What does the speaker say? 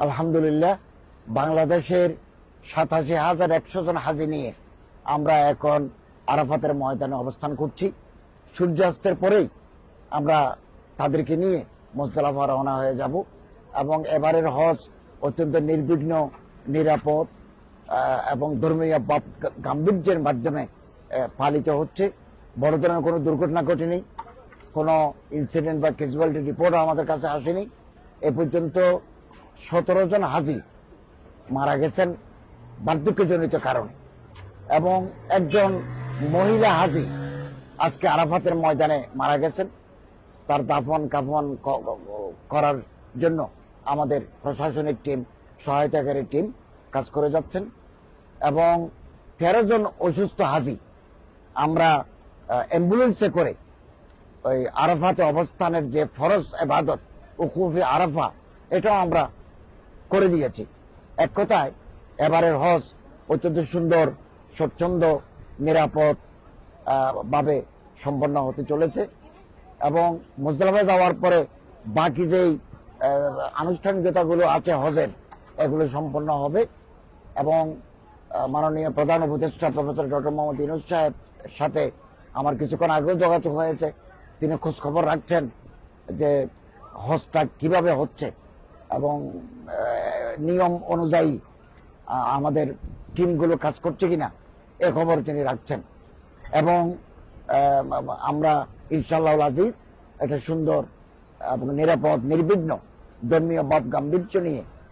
আলহামদুলিল্লাহ, বাংলাদেশের ৮৭,১০০ জন হাজি নিয়ে আমরা এখন আরাফাতের ময়দানে অবস্থান করছি। সূর্যাস্তের পরেই আমরা তাদেরকে নিয়ে মুজদালিফা রওনা হয়ে যাব এবং এবারের হজ অত্যন্ত নির্বিঘ্ন, নিরাপদ এবং ধর্মীয় গাম্ভীর্যের মাধ্যমে পালিত হচ্ছে। বড় ধরনের কোনো দুর্ঘটনা ঘটেনি, কোনো ইনসিডেন্ট বা ক্যাজুয়ালিটি রিপোর্টও আমাদের কাছে আসেনি। এ পর্যন্ত ১৭ জন হাজি মারা গেছেন বার্ধক্যজনিত কারণে এবং একজন মহিলা হাজি আজকে আরাফাতের ময়দানে মারা গেছেন। তার দাফন কাফন করার জন্য আমাদের প্রশাসনিক টিম, সহায়তাকারী টিম কাজ করে যাচ্ছেন এবং ১৩ জন অসুস্থ হাজি আমরা অ্যাম্বুলেন্সে করে ওই আরাফাতে অবস্থানের যে ফরজ ইবাদত উকুফে আরাফা, এটাও আমরা করে দিয়েছি। এক কথায় এবারের হজ অত্যন্ত সুন্দর, স্বচ্ছন্দ, নিরাপদ ভাবে সম্পন্ন হতে চলেছে এবং মুজদালিফা যাওয়ার পরে বাকি যেই আনুষ্ঠানিকতাগুলো আছে হজের, এগুলো সম্পন্ন হবে এবং মাননীয় প্রধান উপদেষ্টা প্রফেসর ডক্টর মোহাম্মদ ইউনূস সাহেব সাথে আমার কিছুক্ষণ আগেও যোগাযোগ হয়েছে। তিনি খোঁজ খবর রাখছেন যে হজটা কিভাবে হচ্ছে এবং নিয়ম অনুযায়ী আমাদের টিমগুলো কাজ করছে কিনা এ খবর তিনি রাখছেন এবং আমরা ইনশাআল্লাহ আজিজ একটা সুন্দর এবং নিরাপদ, নির্বিঘ্ন ধর্মীয় ভাব গাম্ভীর্য নিয়ে